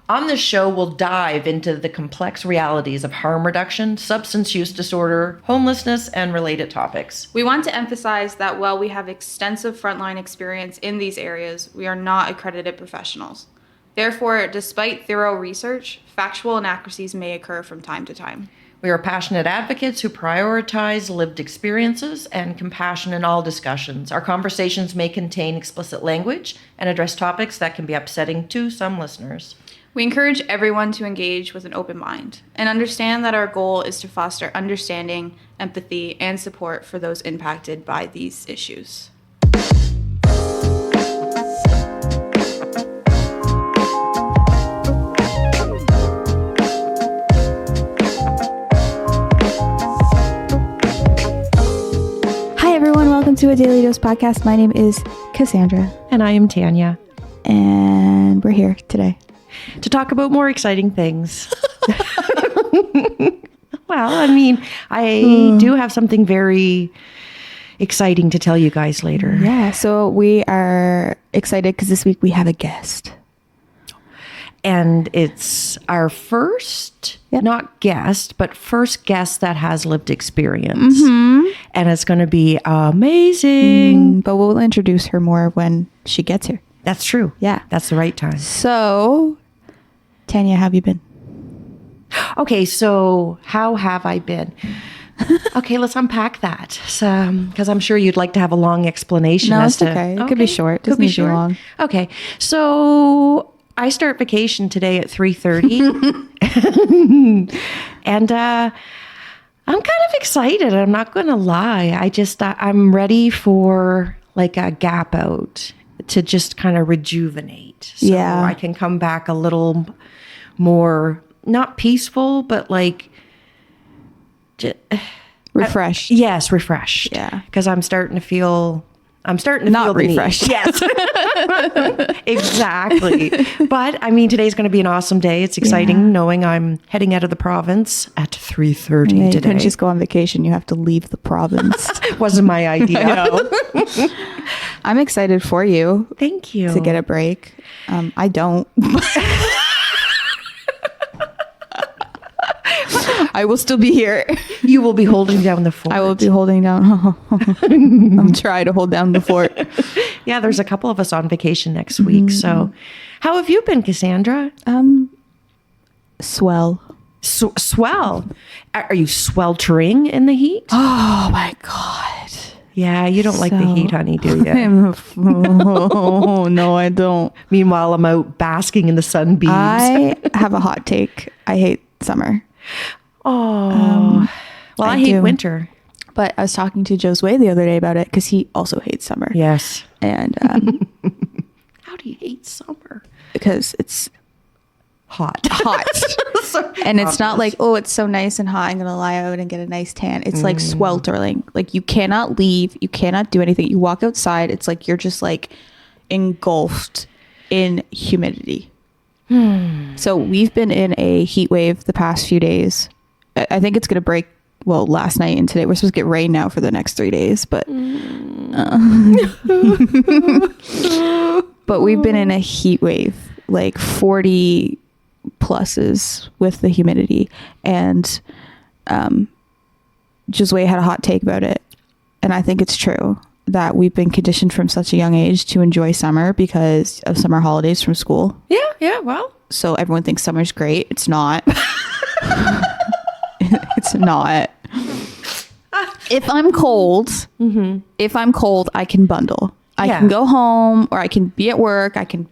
On this show, we'll dive into the complex realities of harm reduction, substance use disorder, homelessness, and related topics. We want to emphasize that while we have extensive frontline experience in these areas, we are not accredited professionals. Therefore, despite thorough research, factual inaccuracies may occur from time to time. We are passionate advocates who prioritize lived experiences and compassion in all discussions. Our conversations may contain explicit language and address topics that can be upsetting to some listeners. We encourage everyone to engage with an open mind and understand that our goal is to foster understanding, empathy, and support for those impacted by these issues. Hi everyone, welcome to a Daily Dose podcast. My name is Cassandra. And I am Tanya. And we're here today to talk about more exciting things. Well, I mean, I do have something very exciting to tell you guys later. Yeah, so we are excited because this week we have a guest. And it's our first, not guest, but first guest that has lived experience. Mm-hmm. And it's going to be amazing. But we'll introduce her more when she gets here. That's true. Yeah. That's the right time. So, Tanya, how have you been? Okay, so how have I been? Okay, let's unpack that. Because I'm sure you'd like to have a long explanation. No, it's okay. It could be short. It doesn't need to be long. Okay, so I start vacation today at 3:30. And I'm kind of excited. I'm not going to lie. I'm ready for like a gap out to just kind of rejuvenate. So I can come back a little more, not peaceful, but like refreshed. Yes, refreshed. Yeah. Because I'm starting to feel not feel refreshed. Yes. Exactly. But I mean, today's going to be an awesome day. It's exciting knowing I'm heading out of the province at 3:30 today. You couldn't just go on vacation. You have to leave the province. Wasn't my idea. I know. I'm excited for you. Thank you. To get a break. I don't. I will still be here. You will be holding down the fort. I will be holding down. I'm trying to hold down the fort. Yeah, there's a couple of us on vacation next week. So how have you been, Cassandra? Swell. Swell. Are you sweltering in the heat? Oh my God. Yeah, you don't like the heat, honey, do you? Oh, no, I don't. Meanwhile, I'm out basking in the sunbeams. I have a hot take. I hate summer. Oh, well, I hate winter. But I was talking to Josue the other day about it because he also hates summer. Yes. And how do you hate summer? Because it's hot. And it's not like, oh, it's so nice and hot, I'm gonna lie out and get a nice tan. It's like sweltering. Like you cannot leave, you cannot do anything. You walk outside, it's like you're just like engulfed in humidity. So we've been in a heat wave the past few days. I think it's gonna break last night and today. We're supposed to get rain now for the next 3 days, but but we've been in a heat wave, like 40 pluses with the humidity. And Josue had a hot take about it. And I think it's true that we've been conditioned from such a young age to enjoy summer because of summer holidays from school. Yeah, well. So everyone thinks summer's great. It's not. It's not. If I'm cold, I can bundle. I can go home or I can be at work. I can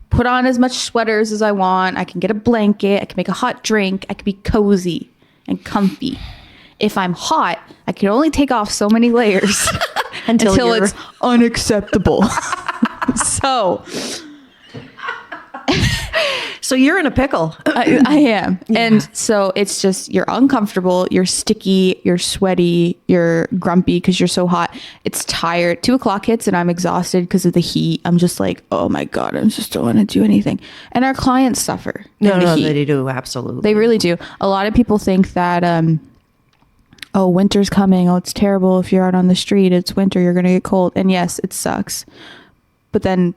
put on as much sweaters as I want. I can get a blanket. I can make a hot drink. I can be cozy and comfy. If I'm hot, I can only take off so many layers until it's unacceptable. So you're in a pickle. I am. Yeah. And so it's just, you're uncomfortable, you're sticky, you're sweaty, you're grumpy because you're so hot. It's tired. 2:00 hits and I'm exhausted because of the heat. I'm just like, oh my God, I just don't want to do anything. And our clients suffer. No, they do. Absolutely. They really do. A lot of people think that, oh, winter's coming. Oh, it's terrible. If you're out on the street, it's winter, you're going to get cold. And yes, it sucks. But then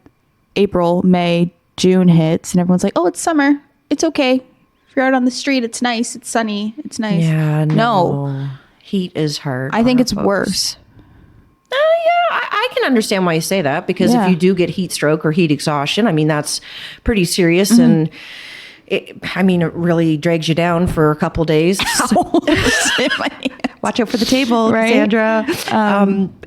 April, May, June hits and everyone's like, oh, it's summer. It's okay. If you're out on the street, it's nice. It's sunny. It's nice. Yeah, No. Heat is hard. I think on it's folks. worse. Yeah, I can understand why you say that, because Yeah. if you do get heat stroke or heat exhaustion, I mean, that's pretty serious. And it really drags you down for a couple days. Watch out for the table, Right. Cassandra.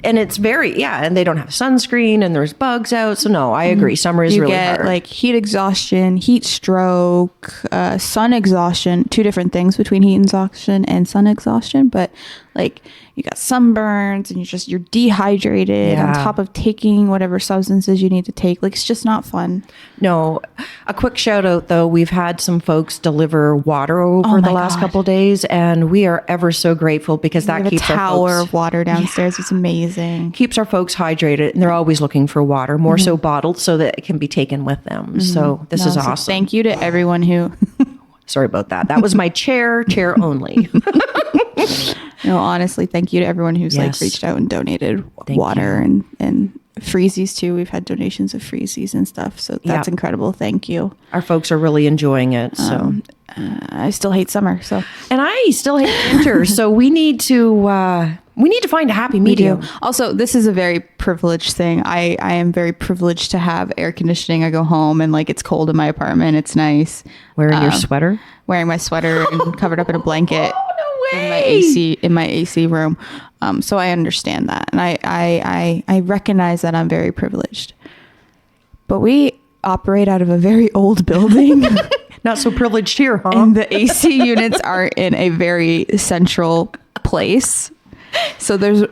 And it's and they don't have sunscreen and there's bugs out. So no, I agree. Summer is You really get hard. like heat exhaustion, heat stroke, sun exhaustion, two different things between heat exhaustion and sun exhaustion. But like you got sunburns and you're dehydrated on top of taking whatever substances you need to take. Like it's just not fun. No, a quick shout out though. We've had some folks deliver water over the last couple of days, and we are ever so grateful because that We have keeps a tower our folks, of water downstairs. It's amazing. keeps our folks hydrated, and they're always looking for water, more so bottled, so that it can be taken with them. So this is So awesome. thank you to everyone who. Sorry about that. That was my chair only. No, honestly, thank you to everyone who's Yes. reached out and donated Thank water and freezies too. We've had donations of freezies and stuff, so that's incredible. Thank you. Our folks are really enjoying it. So, I still hate summer, so and I still hate winter. So we need to find a happy medium. Also, this is a very privileged thing. I am very privileged to have air conditioning. I go home and it's cold in my apartment. It's nice. Wearing your sweater. Wearing my sweater and covered up in a blanket. Oh, no way. In my AC room. So I understand that. And I recognize that I'm very privileged. But we operate out of a very old building. Not so privileged here, huh? And the AC units are in a very central place. So there's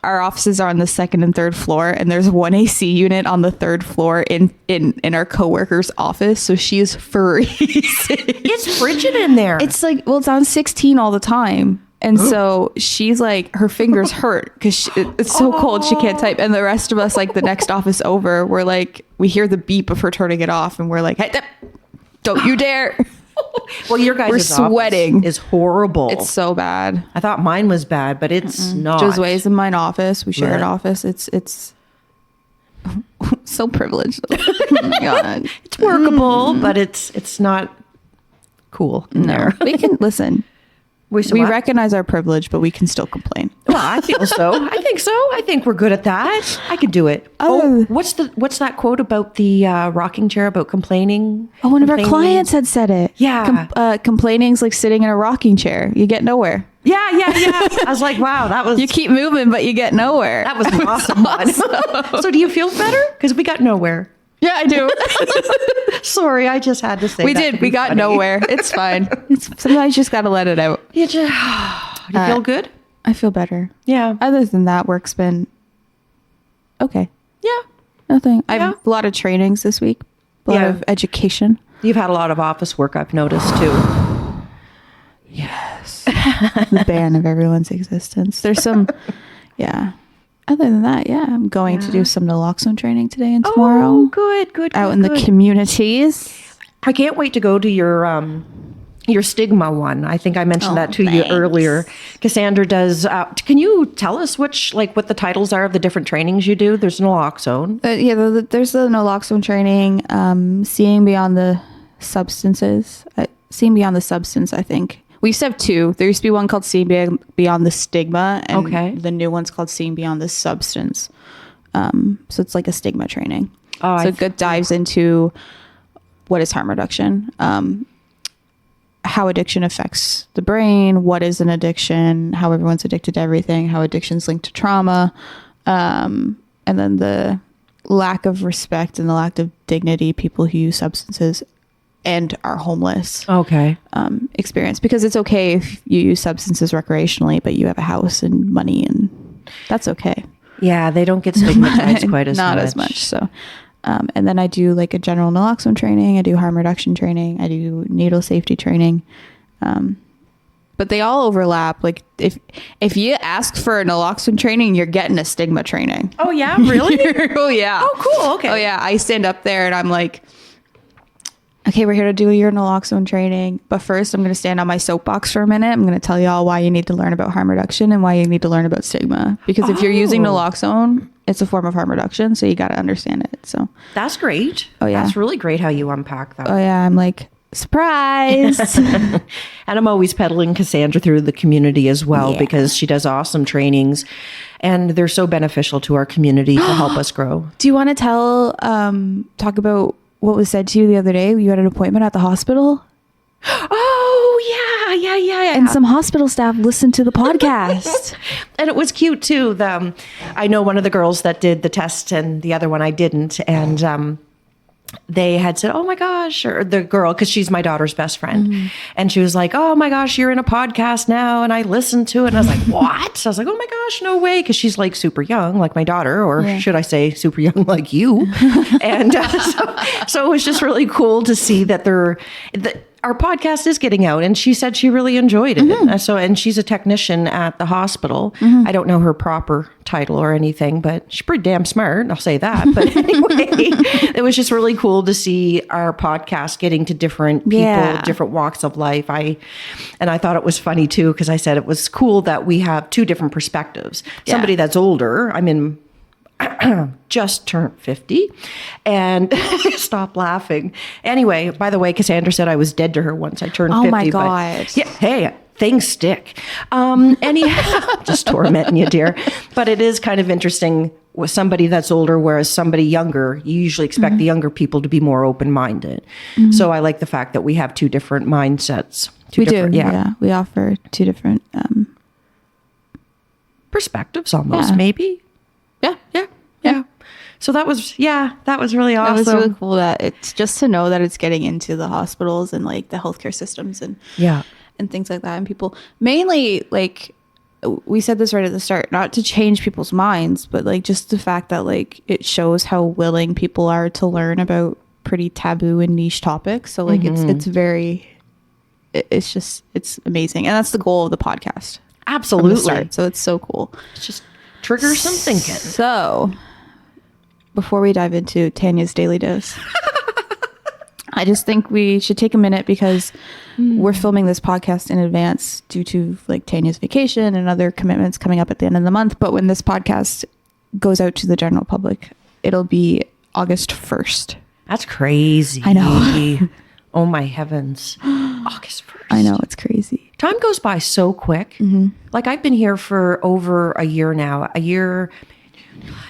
our offices are on the second and third floor, and there's one AC unit on the third floor in our coworker's office. So she is freezing. It's frigid in there. It's it's on 16 all the time. And so she's her fingers hurt because it's so cold she can't type. And the rest of us, the next office over, we're we hear the beep of her turning it off, and we're like, hey, don't you dare. Well, your guys' We're sweating. is horrible. It's so bad. I thought mine was bad, but it's not. Josue's in mine office. We share an Blech. office. It's so privileged. Oh my God. It's workable, but it's not cool in there. We can listen. We recognize our privilege, but we can still complain. Well, I feel so. I think so. I think we're good at that. I could do it. What's that quote about the rocking chair about complaining? Oh, one of our Complaining? clients had said it. Yeah. Complaining's like sitting in a rocking chair. You get nowhere. Yeah. I was like, wow, that was You keep moving, but you get nowhere. that was an awesome one. So do you feel better? Because we got nowhere. Yeah, I do. Sorry, I just had to say We that did. to We be got funny. nowhere. It's fine. Sometimes you just got to let it out. You just, do you feel good? I feel better. Yeah. Other than that, work's been okay. Yeah. Nothing. I Yeah. have a lot of trainings this week. A lot of education. You've had a lot of office work, I've noticed too. Yes. The ban of everyone's existence. There's some, yeah. Other than that, yeah, I'm going to do some naloxone training today and tomorrow. Oh, good. Out in the communities. I can't wait to go to your stigma one. I think I mentioned that to you earlier. Cassandra does. Can you tell us what the titles are of the different trainings you do? There's naloxone. There's the naloxone training, seeing beyond the substances. Seeing beyond the substance, I think. We used to have two. There used to be one called Seeing Beyond the Stigma, and the new one's called Seeing Beyond the Substance. So it's like a stigma training. So it good dives into what is harm reduction, how addiction affects the brain, what is an addiction, how everyone's addicted to everything, how addiction's linked to trauma, and then the lack of respect and the lack of dignity people who use substances and are homeless experience. Because it's okay if you use substances recreationally, but you have a house and money, and that's okay. Yeah, they don't get stigmatized quite as much. Not as much. So, and then I do a general naloxone training. I do harm reduction training. I do needle safety training. But they all overlap. If you ask for a naloxone training, you're getting a stigma training. Oh yeah, really? Oh yeah. Oh cool. Okay. Oh yeah. I stand up there and I'm like, okay, we're here to do your naloxone training. But first, I'm going to stand on my soapbox for a minute. I'm going to tell you all why you need to learn about harm reduction and why you need to learn about stigma. Because if you're using naloxone, it's a form of harm reduction, so you got to understand it. So That's great. Oh, yeah. That's really great how you unpack that. oh yeah, I'm like, surprise. And I'm always peddling Cassandra through the community as well, Yeah. because she does awesome trainings and they're so beneficial to our community to help us grow. Do you want to talk about what was said to you the other day? You had an appointment at the hospital, Oh, yeah. and some hospital staff listened to the podcast. And it was cute too. I know one of the girls that did the test and the other one I didn't. And they had said, oh my gosh, or the girl, because she's my daughter's best friend. And she was like, oh my gosh, you're in a podcast now. And I listened to it and I was like, what? I was like, oh my gosh, no way. Because she's like super young, like my daughter, or should I say super young like you? And so it was just really cool to see that our podcast is getting out, and she said she really enjoyed it. And she's a technician at the hospital. I don't know her proper title or anything, but she's pretty damn smart. I'll say that. But anyway, it was just really cool to see our podcast getting to different people, different walks of life. And I thought it was funny too, because I said it was cool that we have two different perspectives. Somebody that's older, just turned 50, and stop laughing. Anyway, by the way, Cassandra said I was dead to her once I turned 50. Oh my God. But yeah, hey, things stick. Just tormenting you, dear. But it is kind of interesting with somebody that's older, whereas somebody younger, you usually expect the younger people to be more open-minded. So I like the fact that we have two different mindsets. We do. Yeah. We offer two different perspectives almost, Yeah. maybe. Yeah. So that was really awesome. It was really cool that it's just to know that it's getting into the hospitals and like the healthcare systems and things like that. And people mainly, like we said this right at the start, not to change people's minds, but like just the fact that like it shows how willing people are to learn about pretty taboo and niche topics. So like it's amazing. And that's the goal of the podcast. Absolutely. So it's so cool. It's just trigger some thinking. So before we dive into Tanya's daily dose, I just think we should take a minute because we're filming this podcast in advance due to like Tanya's vacation and other commitments coming up at the end of the month. But when this podcast goes out to the general public, it'll be August 1st. That's crazy. I know. Oh my heavens. August 1st. I know, it's crazy. Time goes by so quick. Like I've been here for over a year now, a year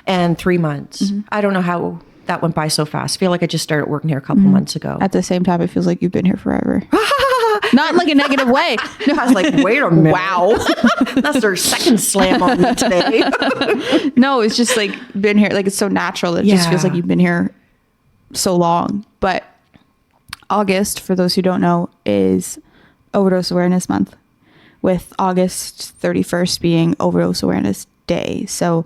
and 3 months. I don't know how that went by so fast. I feel like I just started working here a couple months ago. At the same time, it feels like you've been here forever. Not in like a negative way. No, I was like, wait a minute. Wow. That's their second slam on me today. No, it's just like been here. Like it's so natural. It just feels like you've been here so long. But August, for those who don't know, is Overdose Awareness Month, with August 31st being Overdose Awareness Day. So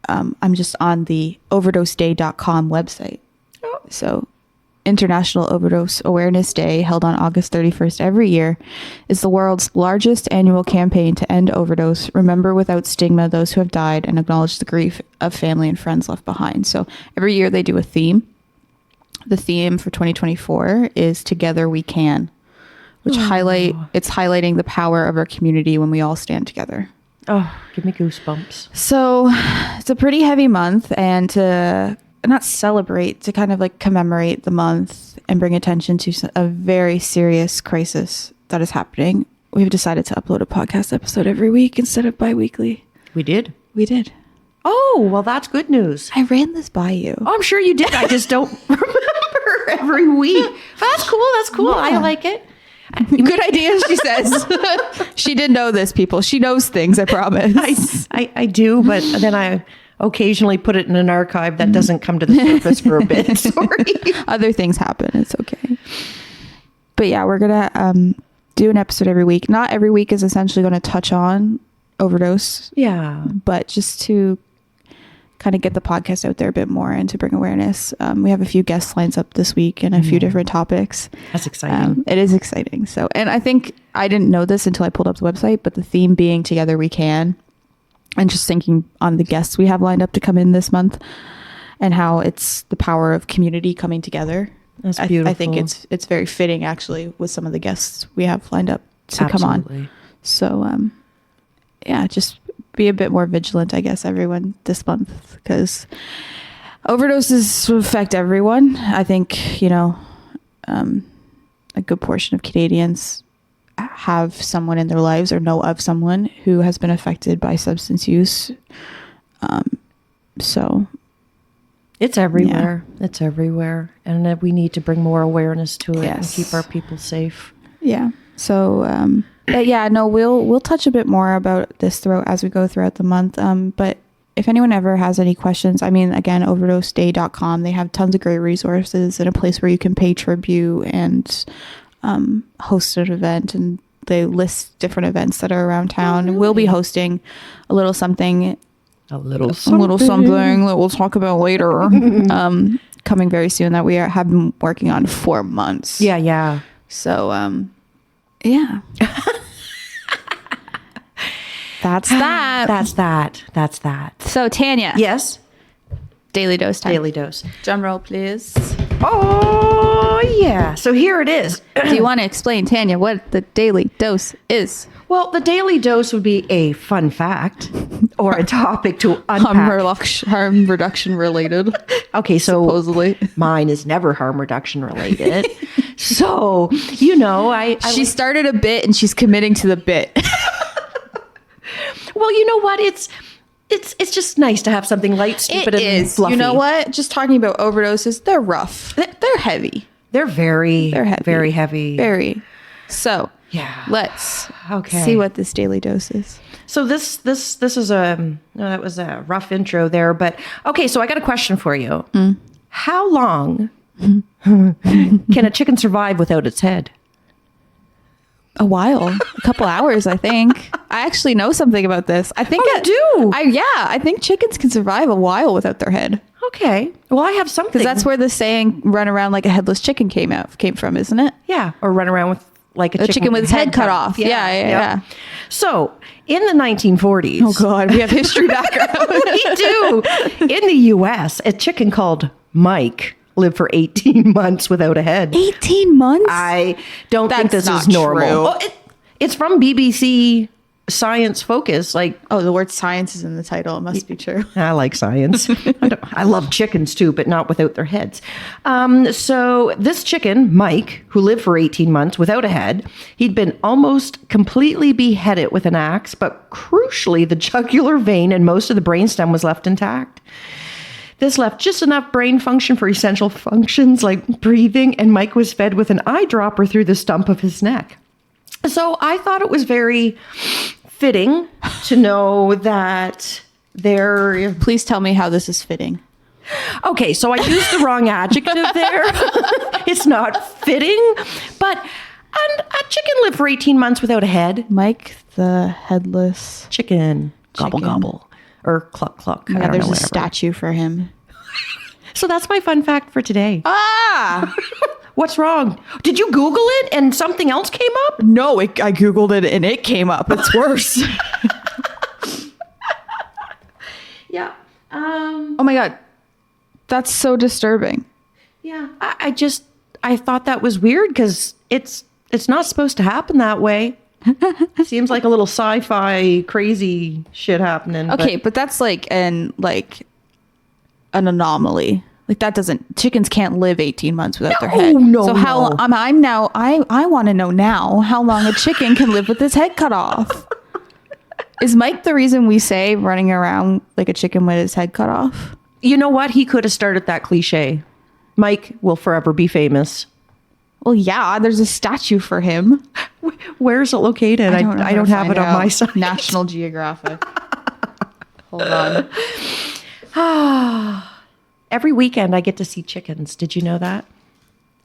I'm just on the overdoseday.com website. So International Overdose Awareness Day, held on August 31st every year, is the world's largest annual campaign to end overdose, remember without stigma those who have died, and acknowledge the grief of family and friends left behind. So every year they do a theme. The theme for 2024 is Together We Can, which it's highlighting the power of our community when we all stand together. Oh, give me goosebumps. So it's a pretty heavy month, and to not celebrate, to kind of like commemorate the month and bring attention to a very serious crisis that is happening, we've decided to upload a podcast episode every week instead of bi-weekly. We did. Oh, well, that's good news. I ran this by you. Oh, I'm sure you did. I just don't remember every week. But that's cool. Yeah. I like it. Good idea, she says. She did know this, people. She knows things, I promise. I do, but then I occasionally put it in an archive that doesn't come to the surface for a bit. Sorry. Other things happen. It's okay. But yeah, we're going to do an episode every week. Not every week is essentially going to touch on overdose. Yeah. But just to kind of get the podcast out there a bit more and to bring awareness. We have a few guest lines up this week and a few different topics. That's exciting. It is exciting. So, and I think I didn't know this until I pulled up the website, but the theme being Together We Can, and just thinking on the guests we have lined up to come in this month and how it's the power of community coming together. That's beautiful. I think it's very fitting actually with some of the guests we have lined up to come on. So, yeah, just be a bit more vigilant, I guess, everyone this month, because overdoses affect everyone. I think, a good portion of Canadians have someone in their lives or know of someone who has been affected by substance use. So it's everywhere. Yeah. It's everywhere. And we need to bring more awareness to it and keep our people safe. Yeah. So, we'll touch a bit more about this as we go throughout the month. But if anyone ever has any questions, I mean, again, overdoseday.com, they have tons of great resources and a place where you can pay tribute and host an event, and they list different events that are around town. And we'll be hosting a little something that we'll talk about later, coming very soon, that we have been working on for months. Yeah. So, yeah. That's that. So, Tanya. Yes? Daily dose time. Daily dose. Drum roll, please. Oh, yeah. So here it is. Do you want to explain, Tanya, what the daily dose is? Well, the daily dose would be a fun fact or a topic to unpack. Harm reduction related. Okay, so supposedly mine is never harm reduction related. So, she started a bit and she's committing to the bit. Well, you know what? It's just nice to have something light, stupid, and fluffy. You know what? Just talking about overdoses, they're rough. They're heavy. They're heavy. Very heavy. Very. So, yeah. Let's see what this daily dose is. So this is that was a rough intro there, but okay. So I got a question for you. How long can a chicken survive without its head? A while, a couple hours, I think. I actually know something about this. I think you do. I think chickens can survive a while without their head. Okay. Well, I have something. Because that's where the saying "run around like a headless chicken" came from, isn't it? Yeah. Or run around with like a chicken with its head cut off. Yeah. So in the 1940s. Oh God, we have history background. We do. In the U.S., a chicken called Mike lived for 18 months without a head. 18 months? I don't think this is normal. Oh, it's from BBC Science Focus. The word science is in the title. It must be true. I like science. I love chickens too, but not without their heads. So this chicken, Mike, who lived for 18 months without a head, he'd been almost completely beheaded with an axe, but crucially, the jugular vein and most of the brainstem was left intact. This left just enough brain function for essential functions like breathing, and Mike was fed with an eyedropper through the stump of his neck. So I thought it was very fitting to know that there... Please tell me how this is fitting. Okay, so I used the wrong adjective there. It's not fitting, but a chicken lived for 18 months without a head. Mike the headless chicken. Gobble, gobble. Or cluck, cluck. Yeah, there's a statue for him. So that's my fun fact for today. Ah! What's wrong? Did you Google it and something else came up? No, I Googled it and it came up. It's worse. Yeah. Oh my God. That's so disturbing. Yeah. I thought that was weird because it's not supposed to happen that way. Seems like a little sci-fi crazy shit happening. Okay, but that's an anomaly. Chickens can't live 18 months without their head. No. So how I want to know now how long a chicken can live with its head cut off. Is Mike the reason we say running around like a chicken with his head cut off? You know what? He could have started that cliche. Mike will forever be famous. Well, yeah, there's a statue for him. Where's it located? I don't have it on my site. National Geographic. Hold on. Every weekend I get to see chickens. Did you know that?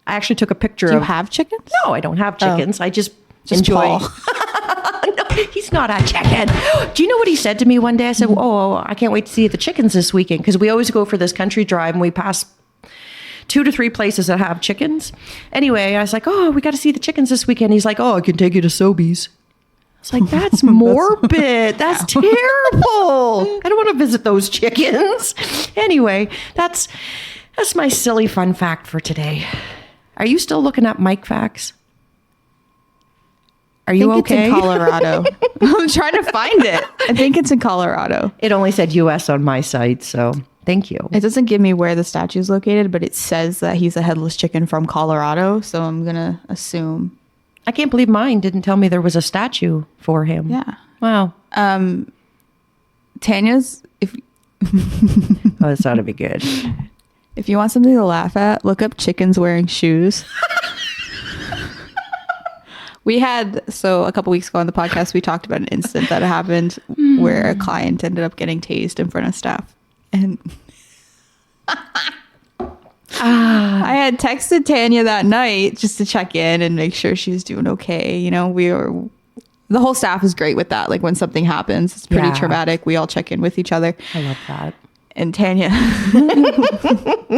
I actually took a picture Do you have chickens? No, I don't have chickens. I just enjoy. No, he's not a chicken. Do you know what he said to me one day? I said, I can't wait to see the chickens this weekend, because we always go for this country drive and we pass 2 to 3 places that have chickens. Anyway, I was like, we got to see the chickens this weekend. He's like, I can take you to Sobeys. I was like, that's morbid. That's terrible. I don't want to visit those chickens. Anyway, that's my silly fun fact for today. Are you still looking at Mike facts? Are you I think okay? It's in Colorado. I'm trying to find it. I think it's in Colorado. It only said US on my site, so thank you. It doesn't give me where the statue is located, but it says that he's a headless chicken from Colorado. So I'm going to assume. I can't believe mine didn't tell me there was a statue for him. Yeah. Wow. Tanya's, if Oh, this ought to be good. if you want something to laugh at, look up chickens wearing shoes. So a couple weeks ago on the podcast, we talked about an incident that happened where a client ended up getting tased in front of staff. And I had texted Tanya that night just to check in and make sure she was doing okay. You know, the whole staff is great with that. Like when something happens, it's pretty traumatic. We all check in with each other. I love that. And Tanya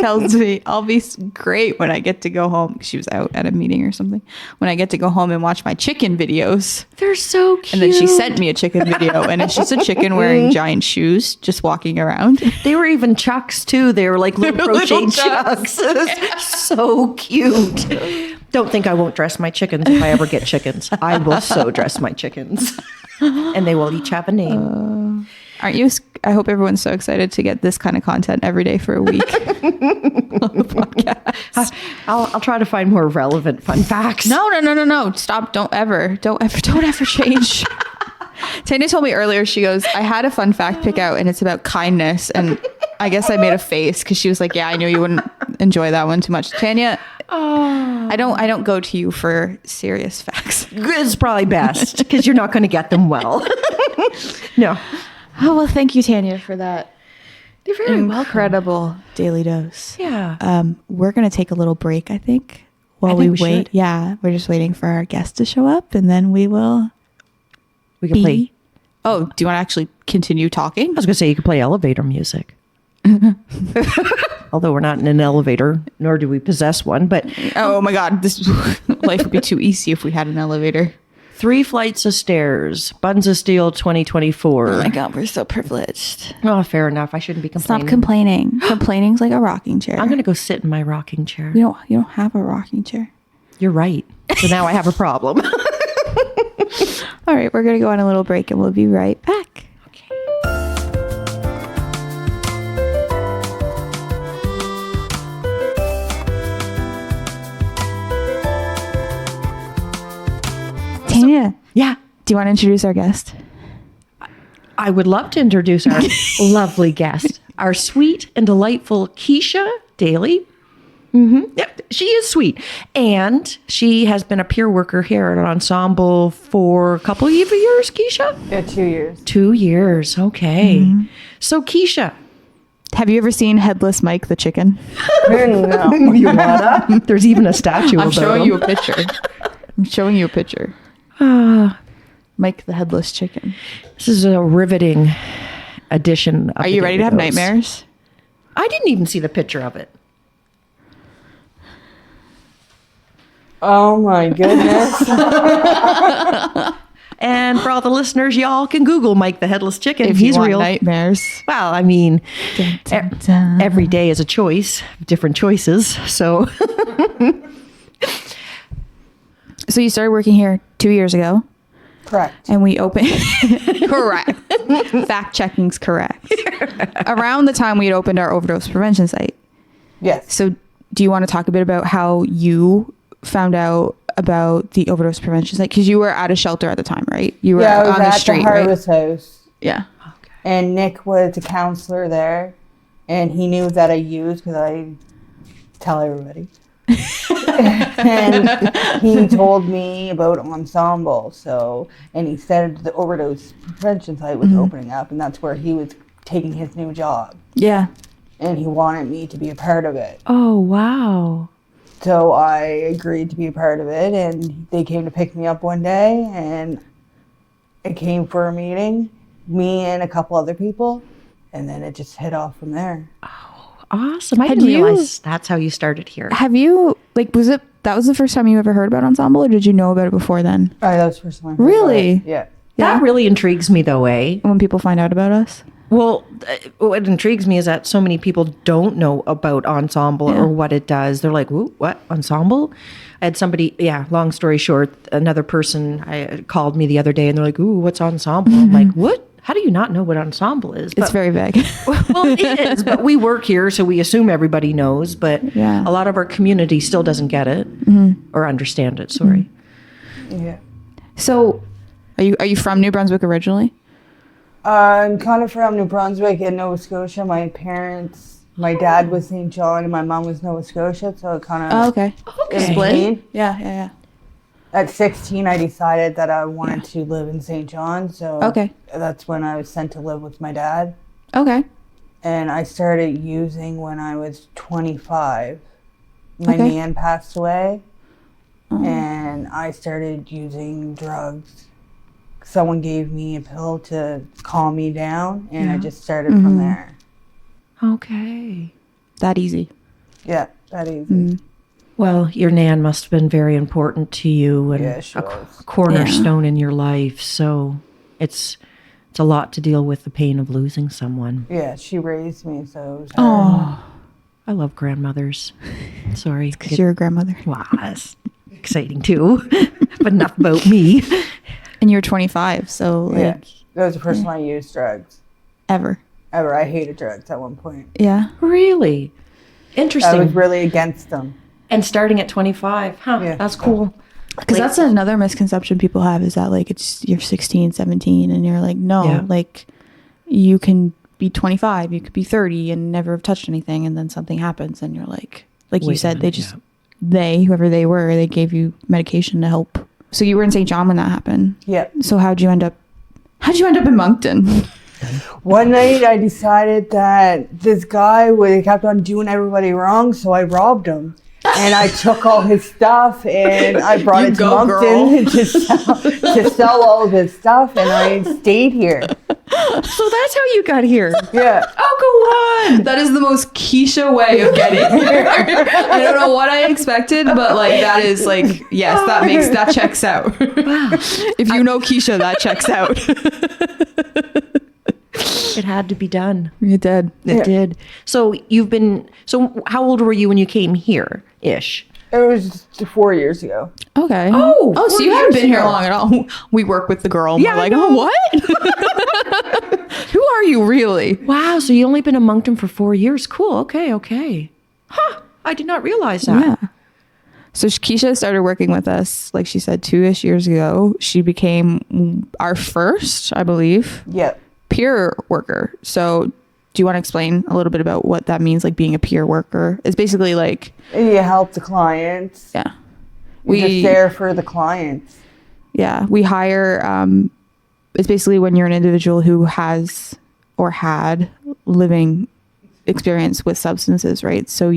tells me I'll be great when I get to go home. She was out at a meeting or something. When I get to go home and watch my chicken videos. They're so cute. And then she sent me a chicken video, and it's just a chicken wearing giant shoes, just walking around. They were even chucks too. They were like little crocheted chucks. So cute. Don't think I won't dress my chickens if I ever get chickens. I will so dress my chickens. And they will each have a name. Aren't you? I hope everyone's so excited to get this kind of content every day for a week on the podcast. I'll try to find more relevant fun facts. No. Stop. Don't ever change. Tanya told me earlier, she goes, I had a fun fact pick out and it's about kindness. And I guess I made a face because she was like, yeah, I knew you wouldn't enjoy that one too much. Tanya, I don't go to you for serious facts. It's probably best because you're not going to get them well. No. Oh, well, thank you, Tanya, for that. You're very incredible daily dose. Yeah. We're going to take a little break, I think, while I think we wait. should. Yeah, we're just waiting for our guest to show up, and then we will We can play. Oh, do you want to actually continue talking? I was going to say you could play elevator music. Although we're not in an elevator, nor do we possess one. But Oh my God, this life would be too easy if we had an elevator. 3 flights of stairs, Buns of Steel 2024. Oh my God, we're so privileged. Oh, fair enough. I shouldn't be complaining. Stop complaining. Complaining's like a rocking chair. I'm going to go sit in my rocking chair. You don't have a rocking chair. You're right. So now I have a problem. All right, we're going to go on a little break and we'll be right back. Okay. Tanya, Yeah. do you want to introduce our guest? I would love to introduce our lovely guest, our sweet and delightful Keisha Daly. Yep, she is sweet. And she has been a peer worker here at an ensemble for a couple of years, Keisha? Yeah, 2 years. 2 years. Okay. So, Keisha. Have you ever seen Headless Mike the chicken? No. You wanna? There's even a statue I'm of showing him. you a picture. I'm showing you a picture. Mike the Headless Chicken. This is a riveting edition of Are the you ready to have Daily Dose. nightmares? I didn't even see the picture of it. Oh my goodness. And for all the listeners, y'all can Google Mike the Headless Chicken. If He's you want real. nightmares. Well, I mean, Dun, dun, dun. every day is a choice, different choices. So, So you started working here 2 years ago, Correct. and we opened. Correct. Fact checking's correct. Around the time we had opened our overdose prevention site. Yes. So, do you want to talk a bit about how you found out about the overdose prevention site? Because you were at a shelter at the time, right? You were Yeah, I was on the at street, the right? Harvest House, Yeah. and Nick was a counselor there, and he knew that I used because I tell everybody. And he told me about Ensemble, and he said the overdose prevention site was opening up, and that's where he was taking his new job, Yeah. and he wanted me to be a part of it. oh, wow. So I agreed to be a part of it, and they came to pick me up one day, and I came for a meeting, me and a couple other people, and then it just hit off from there. Awesome. I Had didn't you- realize that's how you started here. Have you, like, that was the first time you ever heard about Ensemble, or did you know about it before then? That was the first time I heard about Really? it. Yeah. That really intrigues me, though, eh? When people find out about us? Well, what intrigues me is that so many people don't know about Ensemble or what it does. They're like, "Ooh, what? Ensemble?" I had somebody, long story short, another person called me the other day and they're like, "Ooh, what's Ensemble?" I'm like, "What? How do you not know what Ensemble is?" It's very vague. Well, it is, but we work here, so we assume everybody knows, but a lot of our community still doesn't get it or understand it, sorry. Yeah. So are you from New Brunswick originally? I'm kind of from New Brunswick in Nova Scotia. My dad was St. John and my mom was Nova Scotia, so it kind of Okay. split. Yeah. At 16, I decided that I wanted to live in St. John, so that's when I was sent to live with my dad. Okay. And I started using when I was 25. My man passed away, and I started using drugs. Someone gave me a pill to calm me down, and I just started from there. Okay. That easy. Yeah, that easy. Well, your nan must have been very important to you and she was. a cornerstone in your life. So it's a lot to deal with the pain of losing someone. Yeah, she raised me, so it was Oh, I love grandmothers. Sorry. Because you're a grandmother. Wow, that's exciting too. But enough about me. And you're 25, so like that was the first time I used drugs. ever. I hated drugs at one point. Yeah. Really? Interesting. I was really against them. And starting at 25. Huh, Yeah. that's cool. Because that's another misconception people have is that like you're 16, 17 and you're like, no, like you can be 25, you could be 30 and never have touched anything and then something happens and you're like you said, whoever they were, they gave you medication to help. So you were in St. John when that happened. Yeah. So how'd you end up in Moncton? One night I decided that this guy kept on doing everybody wrong, so I robbed him. And I took all his stuff and I brought it to Moncton to sell all of his stuff, and I stayed here. So that's how you got here. Yeah. Oh, go on. That is the most Keisha way of getting here. I don't know what I expected, but like that is like, yes, that checks out. If you know Keisha, that checks out. It had to be done. It did. It did. So how old were you when you came here ish? It was 4 years ago. Okay. Oh, so you haven't been here long at all. We work with the girl and we're like, oh, what? Who are you really? Wow, so you only been in Moncton for 4 years. Cool. Okay. Huh. I did not realize that. Yeah. So Keisha started working with us, like she said, 2-ish years ago. She became our first, I believe, peer worker. So do you want to explain a little bit about what that means, like being a peer worker? It's basically like... You help the clients. Yeah. You're just there for the clients. Yeah. We hire... it's basically when you're an individual who has or had living experience with substances, right? So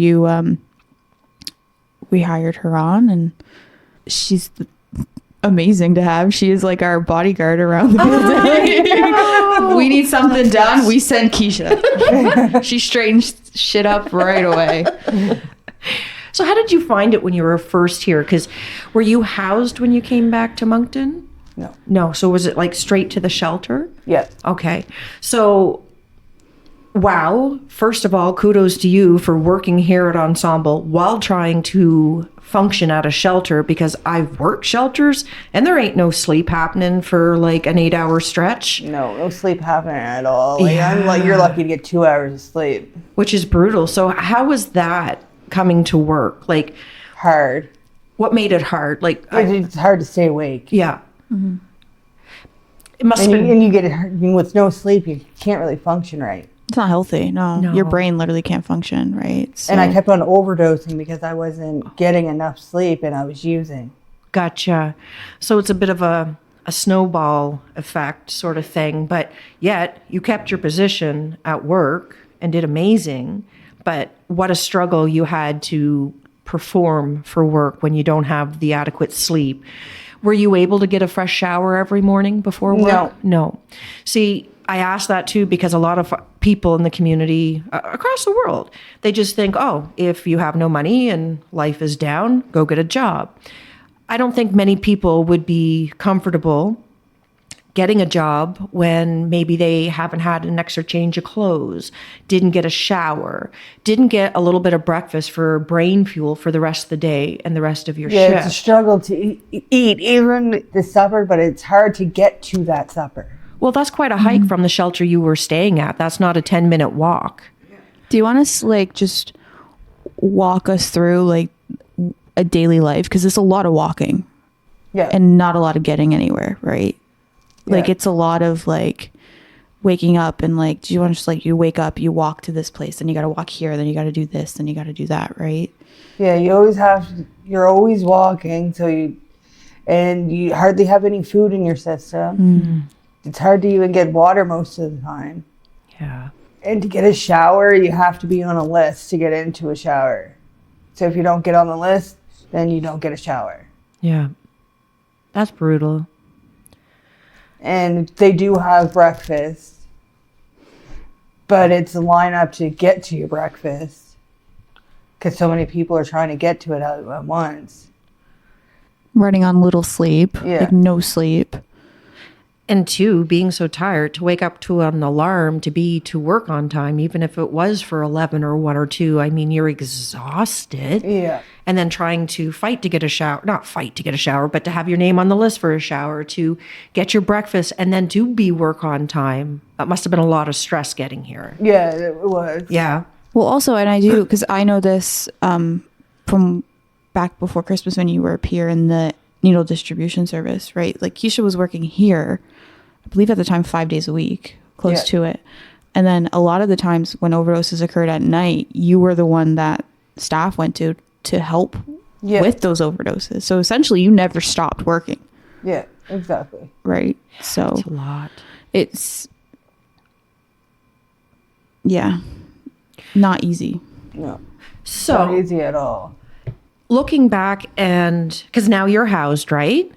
we hired her on and she's amazing to have. She is like our bodyguard around the building. We need something done. We send Keisha. She straightens shit up right away. So how did you find it when you were first here? Because were you housed when you came back to Moncton? No. So was it like straight to the shelter? Yeah. Okay. So, wow. First of all, kudos to you for working here at Ensemble while trying to function at a shelter, because I've worked shelters and there ain't no sleep happening for like an 8-hour stretch. No sleep happening at all. Like, you're lucky to get 2 hours of sleep. Which is brutal. So how was that coming to work? Like, hard. What made it hard? Like, it's hard to stay awake. Yeah. Mm-hmm. It must have been. And you get it with no sleep. You can't really function right. It's not healthy. No. Your brain literally can't function, right? So. And I kept on overdosing because I wasn't getting enough sleep and I was using. Gotcha. So it's a bit of a snowball effect sort of thing, but yet you kept your position at work and did amazing. But what a struggle you had to perform for work when you don't have the adequate sleep. Were you able to get a fresh shower every morning before work? No. See, I ask that too because a lot of people in the community across the world, they just think, oh, if you have no money and life is down, go get a job. I don't think many people would be comfortable getting a job when maybe they haven't had an extra change of clothes, didn't get a shower, didn't get a little bit of breakfast for brain fuel for the rest of the day and the rest of your Yeah, shift. it's a struggle to eat even the supper, but it's hard to get to that supper. Well, that's quite a hike from the shelter you were staying at. That's not a 10-minute walk. Do you want to like just walk us through like a daily life? Because it's a lot of walking Yeah. and not a lot of getting anywhere, right? Like Yeah. it's a lot of like waking up and like, do you want to just like, you wake up, you walk to this place, then you got to walk here, then you got to do this, then you got to do that, right? Yeah, you're always walking, and you hardly have any food in your system. It's hard to even get water most of the time. Yeah. And to get a shower, you have to be on a list to get into a shower. So if you don't get on the list, then you don't get a shower. Yeah. That's brutal. And they do have breakfast, but it's a lineup to get to your breakfast because so many people are trying to get to it at once. Running on little sleep, Yeah. like no sleep. And two, being so tired to wake up to an alarm to work on time, even if it was for 11 or 1 or 2. I mean, you're exhausted. Yeah. And then trying to fight to get a shower, not fight to get a shower, but to have your name on the list for a shower, to get your breakfast, and then to be work on time. That must have been a lot of stress getting here. Yeah, it was. Yeah. Well, also, and I do, because I know this from back before Christmas when you were up here in the needle distribution service, right? Like Keisha was working here, I believe at the time, 5 days a week, close to it. And then a lot of the times when overdoses occurred at night, you were the one that staff went to help with those overdoses. So essentially you never stopped working. Yeah, exactly. Right. So It's a lot. it's, yeah, not easy. No, So not easy at all. looking back, and because now you're housed, right?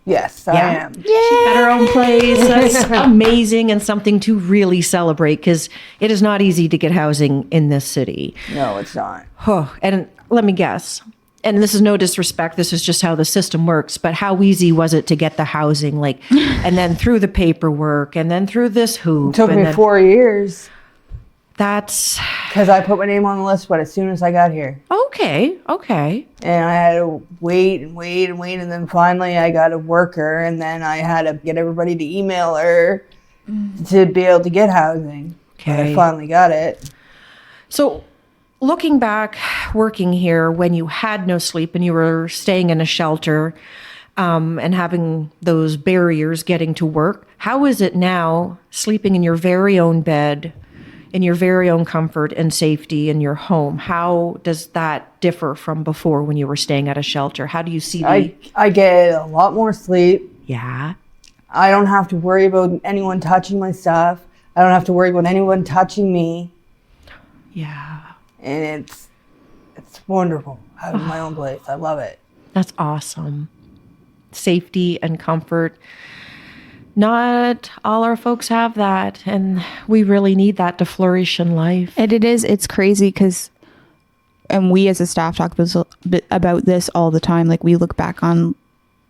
Yes, I am. She's got her own place. That's amazing and something to really celebrate because it is not easy to get housing in this city. No, it's not. Oh, and let me guess. And this is no disrespect. This is just how the system works. But how easy was it to get the housing? Like, and then through the paperwork, and then through this hoop. It took and me then, 4 years That's because I put my name on the list, but as soon as I got here. okay. Okay. And I had to wait and wait and wait. And then finally I got a worker. And then I had to get everybody to email her to be able to get housing. And Okay. I finally got it. So, looking back, working here when you had no sleep and you were staying in a shelter and having those barriers getting to work, how is it now sleeping in your very own bed, in your very own comfort and safety in your home? How does that differ from before when you were staying at a shelter? How do you see the... I get a lot more sleep. Yeah. I don't have to worry about anyone touching my stuff. I don't have to worry about anyone touching me. Yeah. And it's wonderful having my own place. I love it. That's awesome. Safety and comfort. Not all our folks have that, and we really need that to flourish in life. And it's crazy because, and we as a staff talk about this all the time. Like we look back on,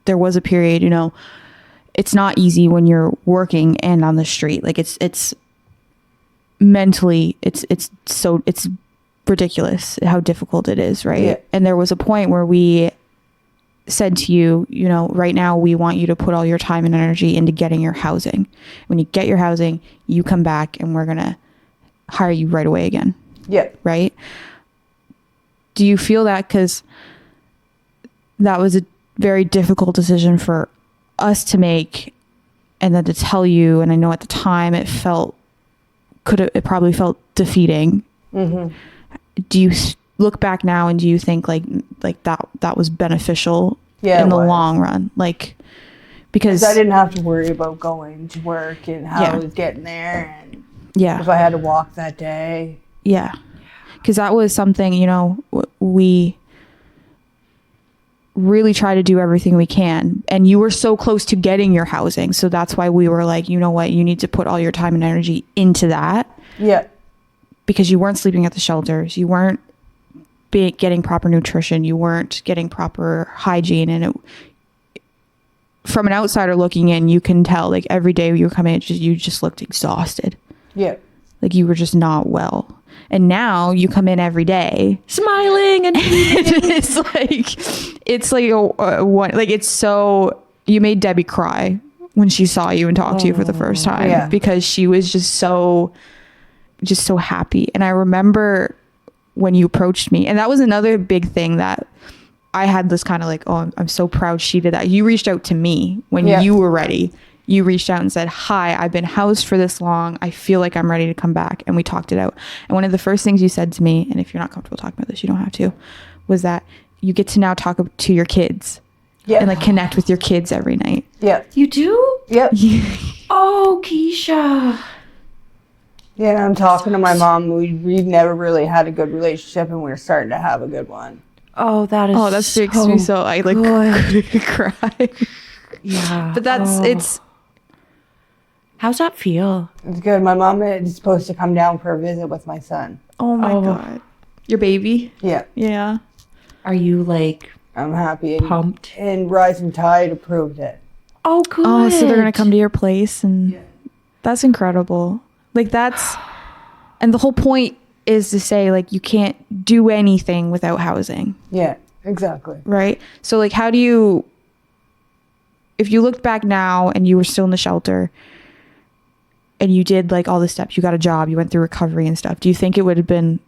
there was a period, it's not easy when you're working and on the street. Like it's mentally, it's ridiculous how difficult it is. Right. Yeah. And there was a point where we said to you, right now we want you to put all your time and energy into getting your housing. When you get your housing, you come back and we're going to hire you right away again. Yeah. Right. Do you feel that? Because that was a very difficult decision for us to make, and then to tell you, and I know at the time it probably felt defeating. Mm-hmm. Do you look back now and do you think like that was beneficial in the long run? Like, because I didn't have to worry about going to work and how I was getting there, and if I had to walk that day. Yeah. Because that was something, we really try to do everything we can. And you were so close to getting your housing. So that's why we were like, you know what, you need to put all your time and energy into that. Yeah. Because you weren't sleeping at the shelters. You weren't getting proper nutrition. You weren't getting proper hygiene. And from an outsider looking in, you can tell like every day you were coming in, you just looked exhausted. Yeah. Like you were just not well. And now you come in every day Smiling and it's like a one, like it's so, you made Debbie cry when she saw you and talked to you for the first time, yeah. because she was just so happy. And I remember when you approached me, and that was another big thing that I had this kind of like, oh, I'm so proud she did that. You reached out to me when you were ready. You reached out and said, hi, I've been housed for this long. I feel like I'm ready to come back. And we talked it out. And one of the first things you said to me, and if you're not comfortable talking about this, you don't have to, was that you get to now talk to your kids and like connect with your kids every night. Yeah. You do? Yep. Oh, Keisha. Yeah, I'm talking to my mom. We've never really had a good relationship, and we're starting to have a good one. Oh, that is That makes me so, I like could cry. Yeah. But it's, how's that feel? It's good. My mom is supposed to come down for a visit with my son. oh my God. Your baby? Yeah. Yeah. Are you like I'm happy. pumped? And Rising Tide approved it. Oh, good. Oh, so they're going to come to your place, and that's incredible. Like and the whole point is to say like, you can't do anything without housing. Yeah, exactly. Right. So like, if you looked back now and you were still in the shelter and you did like all the steps, you got a job, you went through recovery and stuff, do you think it would have been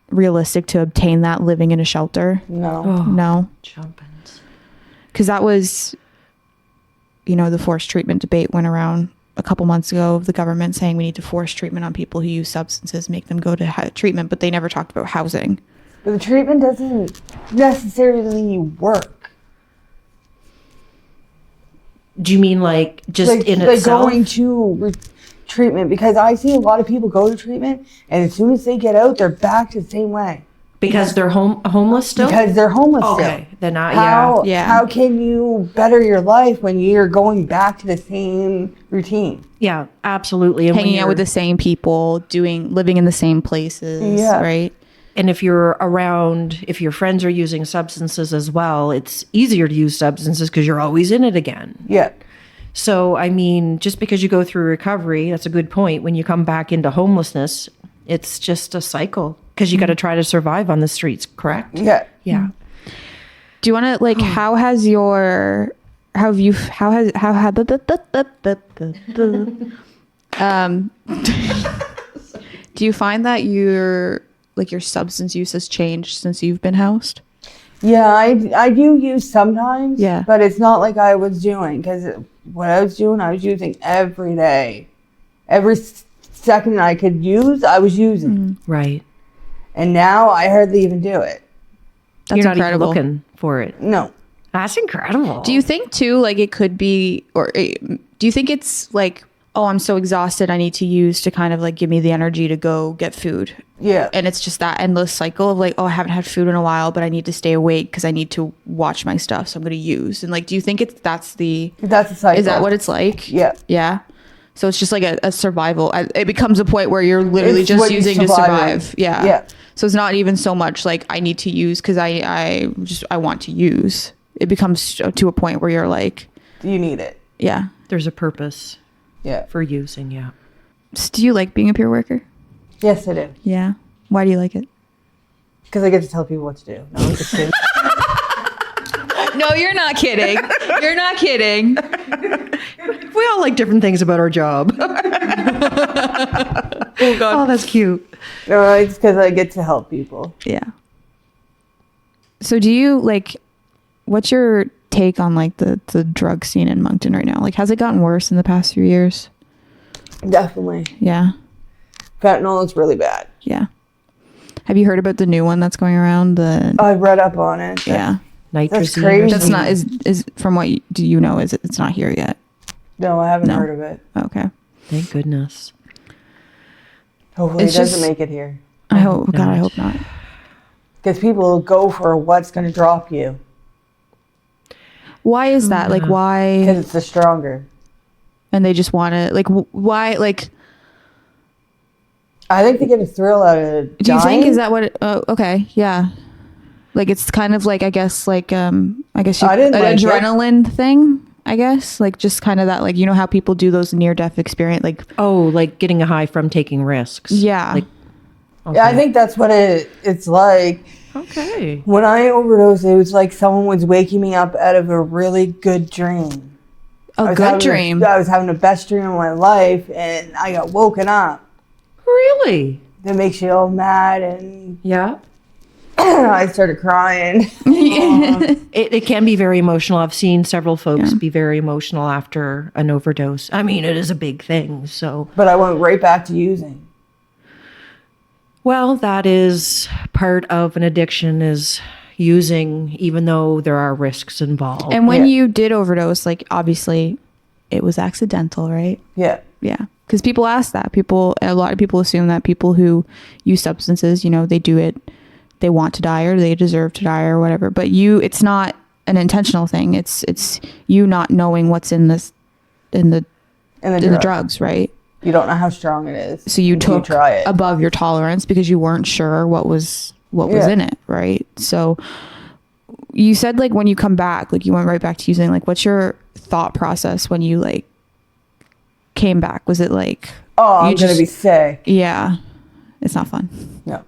realistic to obtain that living in a shelter? No. Oh, No. jumpins. Because that was, the forced treatment debate went around a couple months ago of the government saying we need to force treatment on people who use substances, make them go to treatment, but they never talked about housing. But the treatment doesn't necessarily work. Do you mean like just in like itself? going to treatment? Because I see a lot of people go to treatment, and as soon as they get out, they're back to the same way. Because they're homeless still? Because they're homeless okay. still. They're not, How can you better your life when you're going back to the same routine? Yeah, absolutely. And Hanging out with the same people, living in the same places, right? And if you're around, if your friends are using substances as well, it's easier to use substances because you're always in it again. Yeah. So, I mean, just because you go through recovery, that's a good point. When you come back into homelessness, it's just a cycle because you got to try to survive on the streets, correct? Yeah. Yeah. Do you want to like, how has do you find that your substance use has changed since you've been housed? Yeah, I do use sometimes. Yeah. But it's not like I was doing, because what I was doing, I was using every day. Every second I could use, I was using. Right. And now I hardly even do it. That's You're not incredible. even looking for it. No. That's incredible. Do you think too, like it could be, do you think it's like, oh, I'm so exhausted, I need to use to kind of like give me the energy to go get food? Yeah. And it's just that endless cycle of like, oh, I haven't had food in a while, but I need to stay awake because I need to watch my stuff, so I'm going to use. And like, do you think that's a cycle? Is that what it's like? Yeah. Yeah. So it's just like a survival. It becomes a point where you're literally It's just what you're using to surviving. survive. Yeah. Yeah. So it's not even so much like I need to use because I want to use. It becomes to a point where you're like, You need it. yeah. There's a purpose Yeah. for using, yeah. So do you like being a peer worker? Yes, I do. Yeah. Why do you like it? Because I get to tell people what to do. No, I'm just kidding. No, you're not kidding. You're not kidding. We all like different things about our job. Oh God. Oh, that's cute. No, it's because I get to help people. Yeah. So do you like, what's your take on like the drug scene in Moncton right now? Like, has it gotten worse in the past few years? Definitely. Yeah. Fentanyl is really bad. Yeah. Have you heard about the new one that's going around? I read up on it. Yeah. Nitrosine. crazy. or That's something. not, is from what do you know, it's not here yet? No, I haven't No. heard of it. Okay. Thank goodness. Hopefully It's it doesn't just- make it here. I hope, God, I not. hope not. Because people go for what's going to drop you. Why is that? Like, why? Because it's the stronger. And they just want to, like, why, like, I think they get a thrill out of do you dying. think, is that what it, oh, okay, yeah. Like, it's kind of like, I guess, like, I guess I didn't an like it. adrenaline thing. I guess, like just kind of that, like, you know how people do those near-death experience, like, Oh, like getting a high from taking risks. yeah. Like, Yeah, I think that's what it's like. okay. When I overdosed, it was like someone was waking me up out of a really good dream. A good dream. I was having the best dream of my life, and I got woken up. Really? That makes you all mad, and Yeah. I started crying. It can be very emotional. I've seen several folks be very emotional after an overdose. I mean, it is a big thing. So, But I went right back to using. well, that is part of an addiction is using, even though there are risks involved. And when you did overdose, like, obviously it was accidental, right? Yeah. Yeah. Because people ask that. A lot of people assume that people who use substances, you know, they do it, they want to die or they deserve to die or whatever. But it's not an intentional thing. It's you not knowing what's in the drugs, right? You don't know how strong it is. So you until took try it. above your tolerance because you weren't sure what was in it, right? So you said, like, when you come back, like, you went right back to using, like, what's your thought process when you, like, came back? Was it like, Oh, I'm gonna be sick. yeah, it's not fun. No.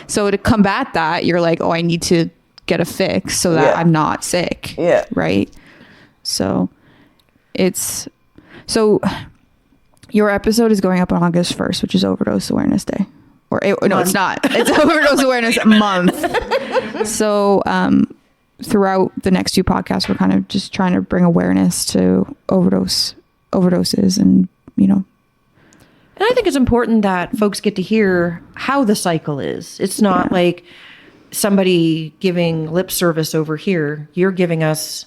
So to combat that, you're like, oh, I need to get a fix so that I'm not sick. Yeah. Right. So your episode is going up on August 1st, which is Overdose Awareness Day. No, it's not. It's Overdose Awareness Month. So throughout the next two podcasts, we're kind of just trying to bring awareness to overdoses and, you know. And I think it's important that folks get to hear how the cycle is. It's not like somebody giving lip service over here. You're giving us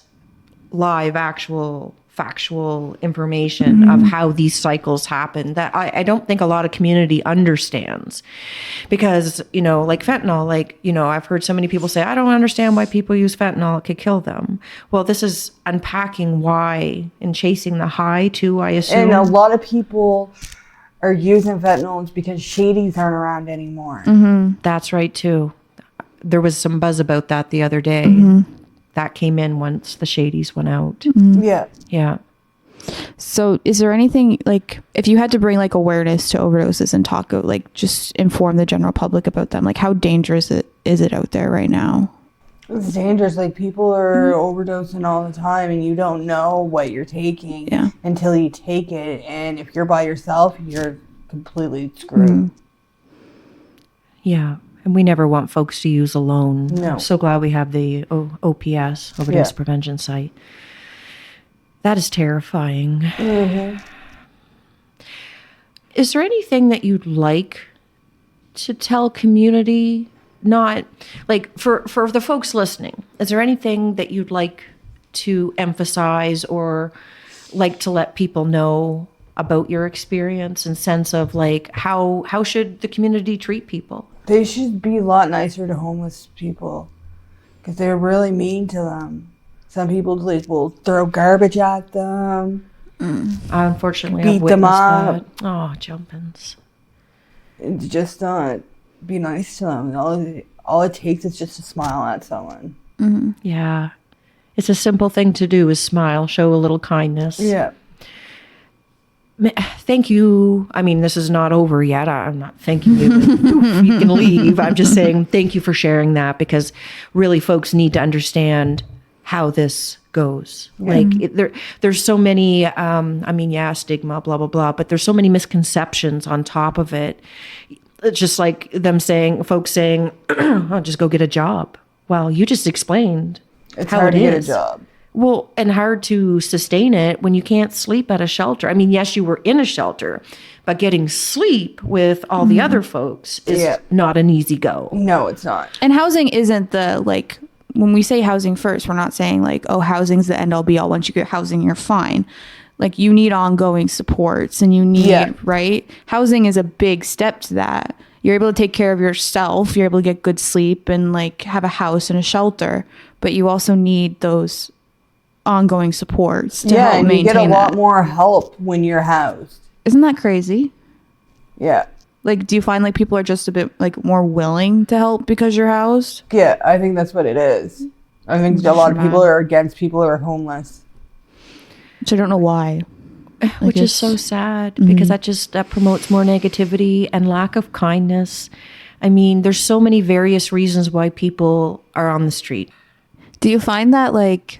live, actual, factual information of how these cycles happen that I don't think a lot of community understands. Because, you know, like fentanyl, like, you know, I've heard so many people say, I don't understand why people use fentanyl. It could kill them. Well, this is unpacking why and chasing the high too, I assume. And a lot of people are using fentanyls because shadies aren't around anymore. That's right too. There was some buzz about that the other day. That came in once the shadies went out. Yeah. Yeah. So is there anything, like, if you had to bring, like, awareness to overdoses and talk, like, just inform the general public about them, like, how dangerous is it out there right now? It's dangerous. Like, people are overdosing all the time, and you don't know what you're taking until you take it. And if you're by yourself, you're completely screwed. Yeah. And we never want folks to use alone. No. I'm so glad we have the OPS, Overdose Prevention Site. That is terrifying. Is there anything that you'd like to tell community? Not like for the folks listening, is there anything that you'd like to emphasize or like to let people know about your experience and sense of, like, how should the community treat people? They should be a lot nicer to homeless people because they're really mean to them. Some people, like, will throw garbage at them. Unfortunately, Beat I've them witnessed up. that. Oh, jumpins. It's just not be nice to them. All it takes is just to smile at someone. Yeah. It's a simple thing to do is smile, show a little kindness. Yeah. Thank you. I mean, this is not over yet. I'm not thanking you. You can leave. I'm just saying thank you for sharing that, because really folks need to understand how this goes. Like there's so many, stigma, blah, blah, blah, but there's so many misconceptions on top of it. It's just like folks saying, oh, just go get a job. Well, you just explained It's how hard it to get a is. job. Well, and hard to sustain it when you can't sleep at a shelter. I mean, yes, you were in a shelter, but getting sleep with all the other folks is not an easy go. No, it's not. And housing isn't when we say housing first, we're not saying like, oh, housing's the end all be all. Once you get housing, you're fine. Like, you need ongoing supports and you need, right? Housing is a big step to that. You're able to take care of yourself. You're able to get good sleep and like have a house and a shelter, but you also need those ongoing supports to help and maintain you get a lot that. more help when you're housed. Isn't that crazy? Yeah. Like, do you find like people are just a bit like more willing to help because you're housed? Yeah, I think that's what it is. I think a lot of people are against people who are homeless. which I don't know why. Which is it's- so sad because that promotes more negativity and lack of kindness. I mean, there's so many various reasons why people are on the street. Do you find that like,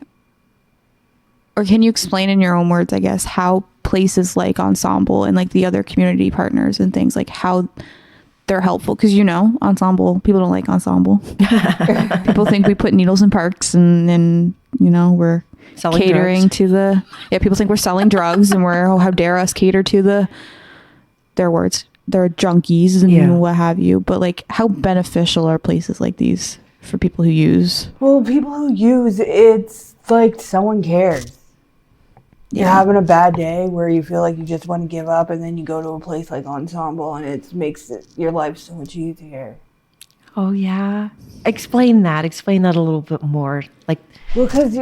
or can you explain in your own words, I guess, how places like Ensemble and like the other community partners and things, like how they're helpful? Because Ensemble, people don't like Ensemble. People think we put needles in parks and we're Selling catering drugs. people think we're selling drugs and how dare us cater to their words, they're junkies and what have you. But like, how beneficial are places like these for people who use? Well, people who use, it's like someone cares. You're having a bad day where you feel like you just want to give up, and then you go to a place like Ensemble, and it makes your life so much easier. Oh, yeah. Explain that a little bit more. Like, Well, because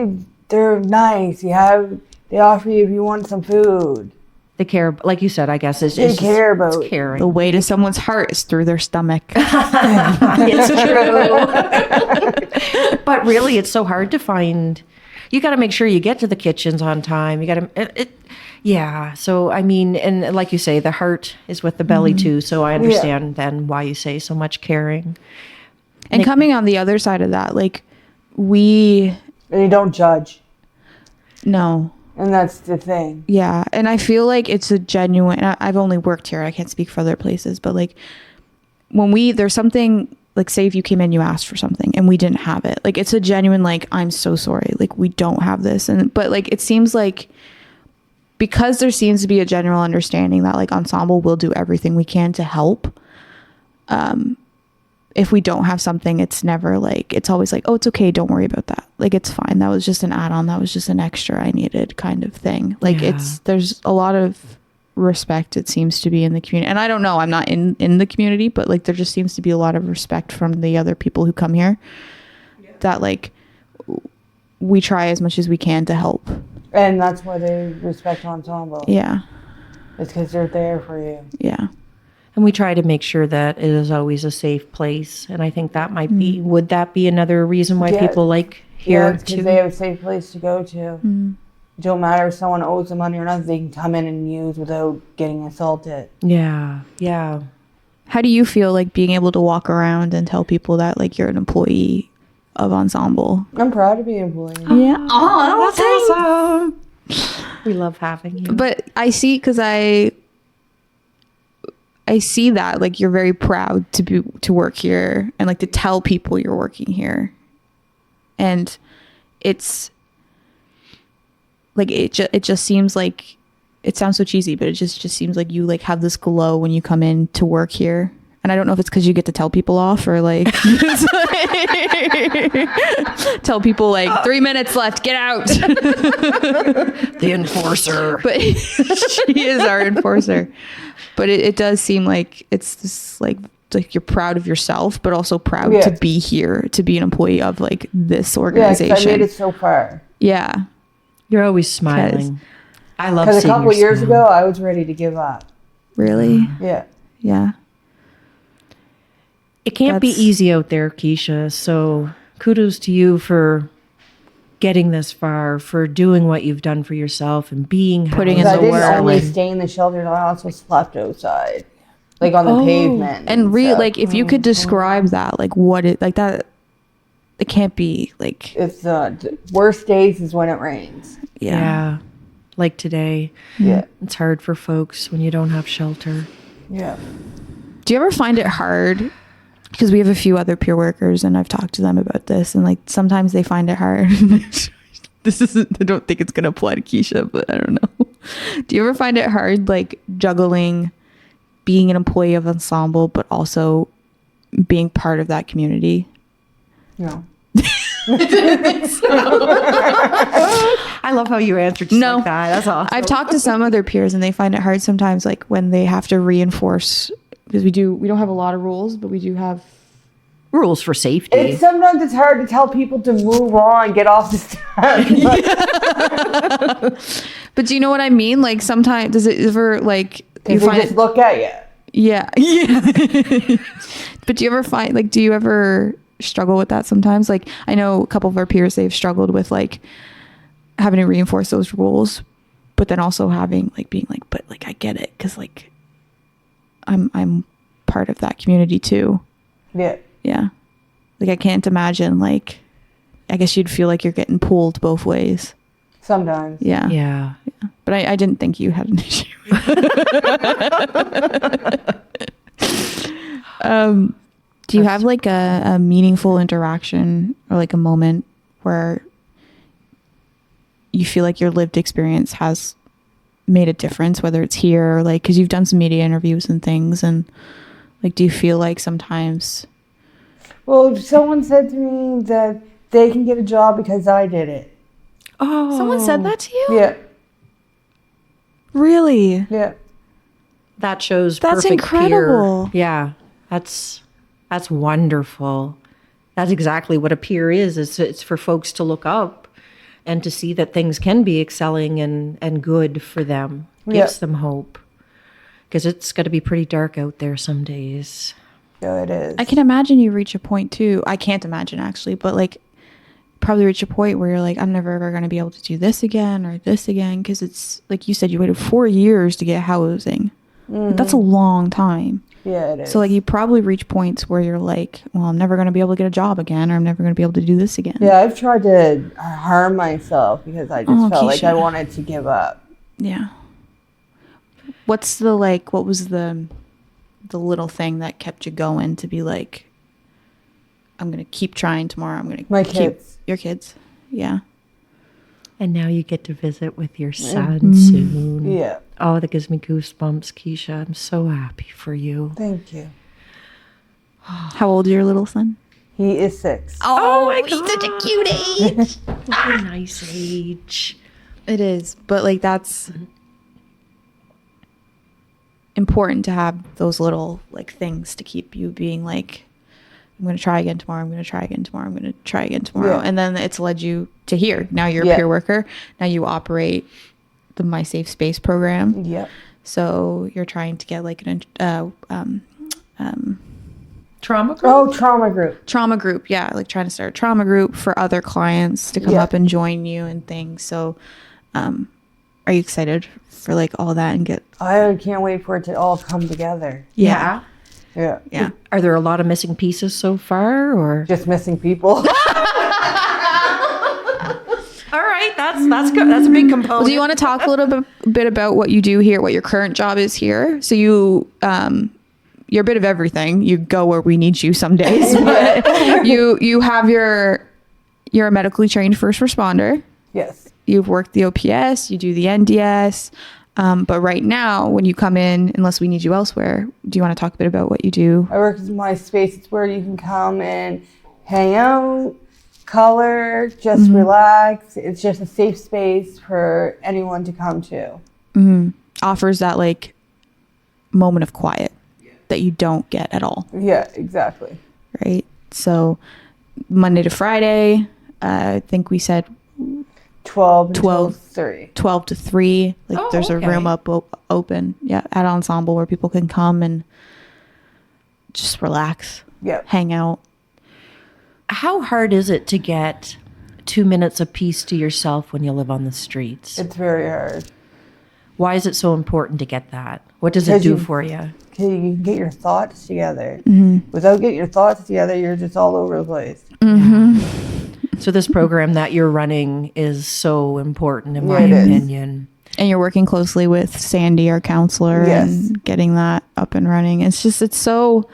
they're nice. They offer you if you want some food. they care, like you said, I guess it's They care about it's caring. The way to someone's heart is through their stomach. It's true. But really, it's so hard to find. You got to make sure you get to the kitchens on time. You got to, yeah. So, I mean, and like you say, the heart is with the belly too. So I understand then why you say so much caring. And coming on the other side of that, like And you don't judge. No. And that's the thing. Yeah. And I feel like it's a genuine, I've only worked here. I can't speak for other places, but like there's something, like say if you came in, you asked for something and we didn't have it. Like it's a genuine, like, I'm so sorry. Like we don't have this. But like, it seems like because there seems to be a general understanding that like Ensemble will do everything we can to help. If we don't have something, it's never like, it's always like, oh, it's okay. Don't worry about that. Like, it's fine. That was just an add-on. That was just an extra I needed kind of thing. Like there's a lot of respect, it seems to be in the community. And I don't know, I'm not in the community, but like, there just seems to be a lot of respect from the other people who come here that like, we try as much as we can to help. And that's why they respect Ensemble. Yeah. It's because they're there for you. Yeah. And we try to make sure that it is always a safe place. And I think that might be, would that be another reason why people like here because too? they have a safe place to go to. It don't matter if someone owes them money or not, they can come in and use without getting assaulted. Yeah, yeah. How do you feel like being able to walk around and tell people that like you're an employee of Ensemble? I'm proud to be an employee. Yeah. Oh, that's awesome. We love having you. But I see, because I see that like you're very proud to work here and like to tell people you're working here, and it's like it just seems like, it sounds so cheesy, but it just seems like you like have this glow when you come in to work here. And I don't know if it's because you get to tell people off or like tell people like 3 minutes left, get out. The enforcer. But she is our enforcer. But it does seem like it's this like you're proud of yourself, but also proud to be here, to be an employee of like this organization. Yeah, 'cause I made it so far. Yeah. You're always smiling. I love Because seeing a couple your years smile. ago, I was ready to give up. Really? Yeah. Yeah. It can't be That's- easy out there, Keisha. So kudos to you for getting this far, for doing what you've done for yourself and being Putting in housed I the didn't work. only stay in the shelters, I also slept outside. Like on the pavement. And stuff. like if you could describe that, like what it like that, it can't be like, It's worst days is when it rains. Yeah. Like today. Yeah. It's hard for folks when you don't have shelter. Yeah. Do you ever find it hard? Because we have a few other peer workers and I've talked to them about this, and like sometimes they find it hard. This isn't, I don't think it's going to apply to Keisha, but I don't know. Do you ever find it hard like juggling being an employee of Ensemble, but also being part of that community? No. I love how you answered just like that. That's awesome. I've talked to some other peers and they find it hard sometimes, like when they have to reinforce, because we don't have a lot of rules, but we do have rules for safety. Sometimes it's hard to tell people to move on, get off the steps. But do you know what I mean? Like sometimes, does it ever like They just look at you. Yeah. But do you ever struggle with that sometimes? Like I know a couple of our peers, they've struggled with like having to reinforce those rules, but then also having like being like, but like I get it because like I'm part of that community too. Yeah. Yeah. Like I can't imagine like I guess you'd feel like you're getting pulled both ways. Sometimes. Yeah. Yeah. But I didn't think you had an issue. Do you have like a meaningful interaction or like a moment where you feel like your lived experience has made a difference, whether it's here or like, because you've done some media interviews and things, and like, do you feel like sometimes? Well, someone said to me that they can get a job because I did it. Oh, Someone said that to you? Yeah. Really? Yeah. That shows That's perfect incredible. peer. Yeah, that's wonderful. That's exactly what a peer is. It's for folks to look up and to see that things can be excelling and good for them. Gives them hope. Because it's got to be pretty dark out there some days. Yeah, it is. I can imagine you reach a point too. I can't imagine actually, but like probably reach a point where you're like, I'm never ever going to be able to do this again or this again. Because it's like you said, you waited 4 years to get housing. Mm-hmm. That's a long time. Yeah, it is. So like you probably reach points where you're like, well, I'm never going to be able to get a job again, or I'm never going to be able to do this again. Yeah, I've tried to harm myself because I just felt like I Keisha. wanted to give up. Yeah. What was the little thing that kept you going to be like, I'm going to keep trying tomorrow. I'm going to My keep kids. Your kids. Yeah. And now you get to visit with your son soon. Yeah. Oh, that gives me goosebumps, Keisha. I'm so happy for you. Thank you. How old is your little son? He is 6. Oh my God. Such a cute age. What a nice age. It is, but like that's important to have those little like things to keep you being like, I'm going to try again tomorrow. I'm going to try again tomorrow. I'm going to try again tomorrow. Yeah. And then it's led you to here. Now you're a peer worker. Now you operate the My Safe Space program. Yep. So you're trying to get like an Trauma group? Oh, trauma group. trauma group. Yeah. Like trying to start a trauma group for other clients to come up and join you and things. So, are you excited for like all that and get? I can't wait for it to all come together. Yeah. Yeah. Yeah. Are there a lot of missing pieces so far, or? Just missing people. All right, that's good. That's a big component. Well, do you want to talk a little bit about what you do here, what your current job is here? So you, you're a bit of everything. You go where we need you some days, but you have you're a medically trained first responder. Yes. You've worked the OPS, you do the NDS. But right now, when you come in, unless we need you elsewhere, do you want to talk a bit about what you do? I work in My Space. It's where you can come and hang out, color, just relax. It's just a safe space for anyone to come to. Offers that like moment of quiet that you don't get at all. Yeah, exactly. Right? So Monday to Friday, I think we said 12 12. until 3. 12 to 3. Like Oh, there's a okay. room up open. Yeah, at Ensemble where people can come and just relax, Yep. hang out. How hard is it to get 2 minutes of peace to yourself when you live on the streets? It's very hard. Why is it so important to get that? What does it Because do you- for you? Okay, you can get your thoughts together. Mm-hmm. Without getting your thoughts together, you're just all over the place. So this program that you're running is so important, in my Yeah, it is. opinion. And you're working closely with Sandy, our counselor, Yes. and getting that up and running. It's so,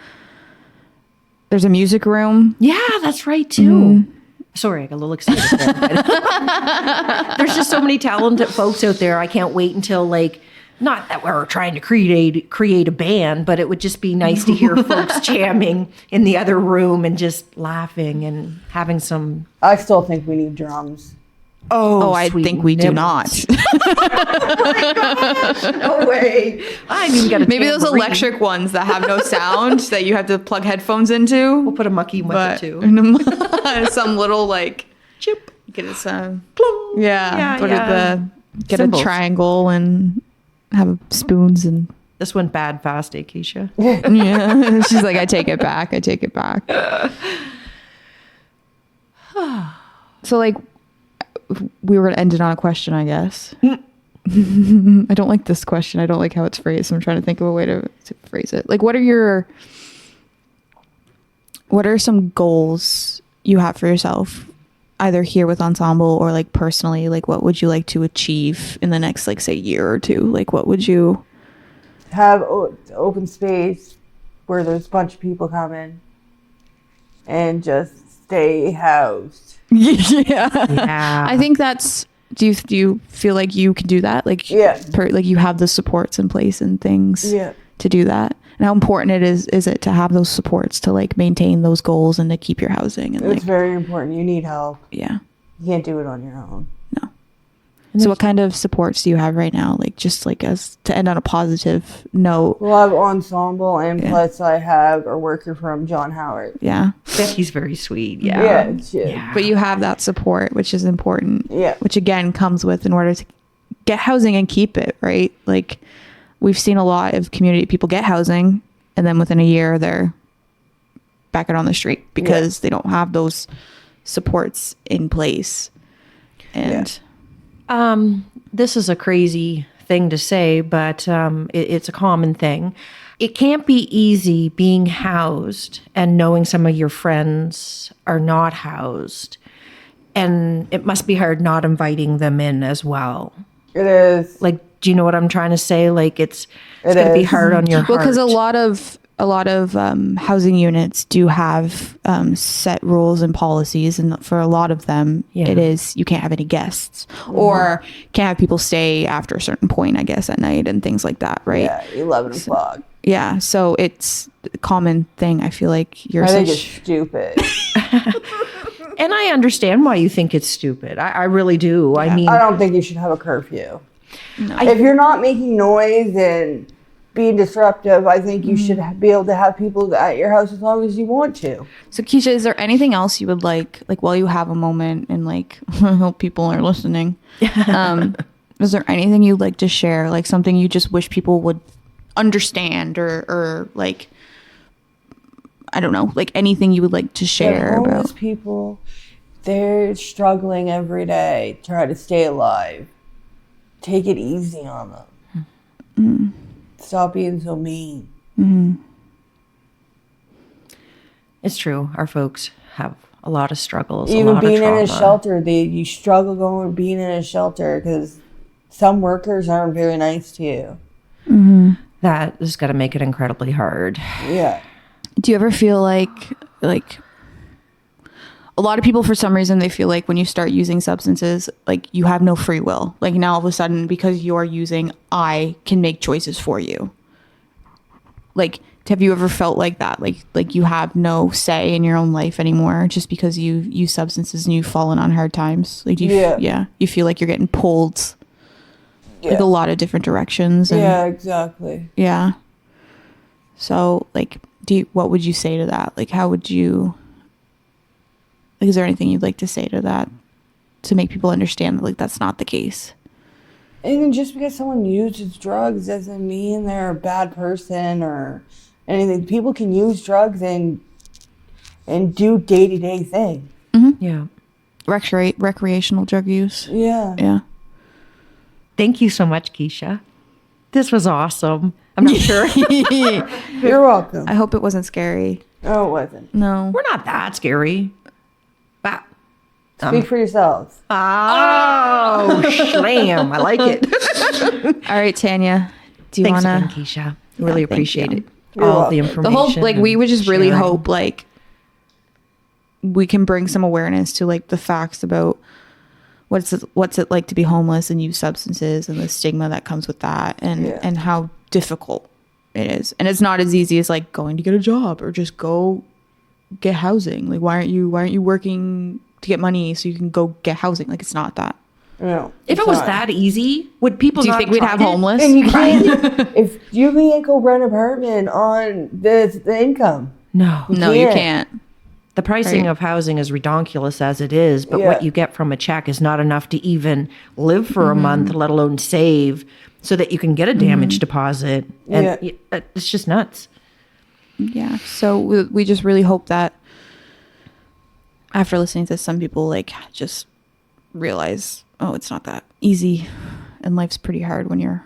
there's a music room. Yeah, that's right too. Sorry, I got a little excited there. But there's just so many talented folks out there. I can't wait until like, not that we're trying to create a band, but it would just be nice to hear folks jamming in the other room and just laughing and having some. I still think we need drums. Oh, I sweet think we do nibbles. not. No way. I haven't even got a Maybe those tambourine. electric ones that have no sound that you have to plug headphones into. We'll put a mucky with But it too. some little like Chip. get it some Plum. yeah, put yeah. it get Symbols. a triangle and have spoons and This went bad fast, Keisha. yeah. She's like, I take it back. So like we were gonna end it on a question, I guess. I don't like this question. I don't like how it's phrased. So I'm trying to think of a way to phrase it. Like, what are some goals you have for yourself, either here with Ensemble or like personally? Like, what would you like to achieve in the next, like, say, year or two? Like, what would you have open space where there's a bunch of people coming and just stay housed. Yeah. Yeah. I think that's, do you feel like you can do that? Like, Yeah. Like you have the supports in place and things to do that? And how important is it to have those supports to like maintain those goals and to keep your housing? And it's very important. You need help. Yeah. You can't do it on your own. No. So what kind of supports do you have right now? Like, just like as to end on a positive note. Well, I have Ensemble, and plus I have a worker from John Howard. Yeah. Becky's very sweet. Yeah. Yeah. But you have that support, which is important. Yeah. Which again comes with, in order to get housing and keep it, right? Like, we've seen a lot of community people get housing and then within a year they're back out on the street because they don't have those supports in place. And this is a crazy thing to say, but it's a common thing. It can't be easy being housed and knowing some of your friends are not housed. And it must be hard not inviting them in as well. It is. Like, do you know what I'm trying to say? Like, it's going to be hard on your heart. Well, because a lot of housing units do have set rules and policies, and for a lot of them, it is you can't have any guests or can't have people stay after a certain point, I guess, at night and things like that, right? Yeah, 11 o'clock. Yeah, so it's a common thing. I feel like I think it's stupid. And I understand why you think it's stupid. I really do. I mean, I don't think you should have a curfew. No. If you're not making noise and being disruptive, I think you should be able to have people at your house as long as you want to. So Keisha, is there anything else you would like while you have a moment, and like, I hope people are listening, is there anything you'd like to share, like something you just wish people would understand, or like, I don't know, like anything you would like to share But homeless about people, they're struggling every day, try to stay alive. Take it easy on them. Stop being so mean. it's true. Our folks have a lot of struggles. Even a lot being of in trauma. a shelter, you struggle being in a shelter because some workers aren't very nice to you. That has got to make it incredibly hard. Yeah. Do you ever feel like a lot of people, for some reason, they feel like when you start using substances, like you have no free will. Like now all of a sudden, because you're using, I can make choices for you. Like, have you ever felt like that? Like you have no say in your own life anymore just because you use substances and you've fallen on hard times? Like, you feel like you're getting pulled like a lot of different directions. And, Yeah, exactly. yeah. So, like, what would you say to that? Like, how would you... Like, is there anything you'd like to say to that to make people understand that, like, that's not the case? And just because someone uses drugs doesn't mean they're a bad person or anything. People can use drugs and do day-to-day things. Yeah. Recreational drug use. Yeah. Yeah. Thank you so much, Keisha. This was awesome. I'm not sure. You're welcome. I hope it wasn't scary. No, it wasn't. No. We're not that scary. But Speak for yourselves. oh, slam! I like it. All right, Tanya. Do you Thanks want again, to... Keisha. Really thank appreciate you. it. You're All the welcome. The information. whole, like, we would just really sharing. hope, like, we can bring some awareness to, like, the facts about what's it like to be homeless and use substances and the stigma that comes with that, and how difficult it is. And it's not as easy as, like, going to get a job or just go get housing. Like, why aren't you working to get money so you can go get housing? Like, it's not that. No. If it was that easy, would people Do you not think we'd tried have it? homeless? And you can't, if you can't go rent an apartment on the income. No. No, you can't. The pricing Right. of housing is ridiculous as it is, but what you get from a check is not enough to even live for a month, let alone save so that you can get a damage deposit. And it's just nuts. Yeah. So we just really hope that after listening to this, some people, like, just realize, oh, it's not that easy. and life's pretty hard when you're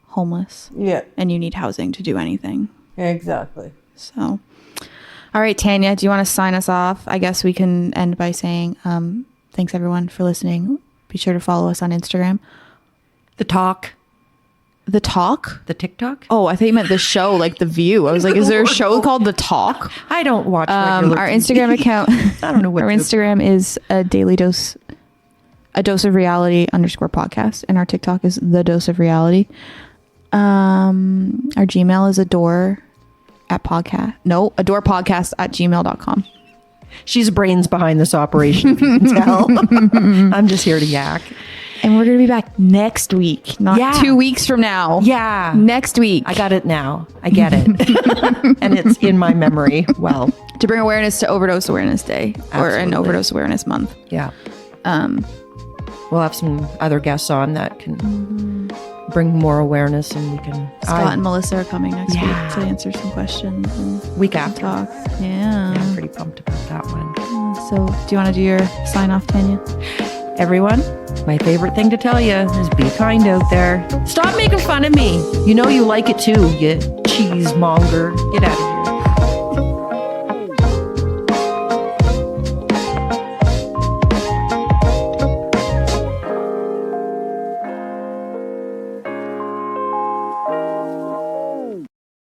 homeless Yeah, and you need housing to do anything. exactly. So, all right, Tanya, do you want to sign us off? I guess we can end by saying thanks everyone for listening. Be sure to follow us on Instagram. The talk, The Talk? the TikTok. Oh, I thought you meant the show, like The View. I was like, is there a show called The Talk? I don't watch regular Our TV. Instagram account. I don't know what Our to- Instagram is a dose of reality _podcast, and our TikTok is the dose of reality. Our Gmail is adorepodcast@gmail.com. She's brains behind this operation, if you can tell. I'm just here to yak. And we're going to be back next week, not Yeah. 2 weeks from now. Yeah. Next week. I got it now. I get it. And it's in my memory. Well, To bring awareness to Overdose Awareness Day or an Absolutely. Overdose Awareness Month. yeah. We'll have some other guests on that can bring more awareness, and we can Scott and Melissa are coming next Yeah. week to answer some questions and week after. talk. Yeah. I'm pretty pumped about that one. So, do you want to do your sign off, Tanya? Everyone, my favorite thing to tell you is be kind out there. Stop making fun of me. You know you like it too, you cheesemonger. Get out of here.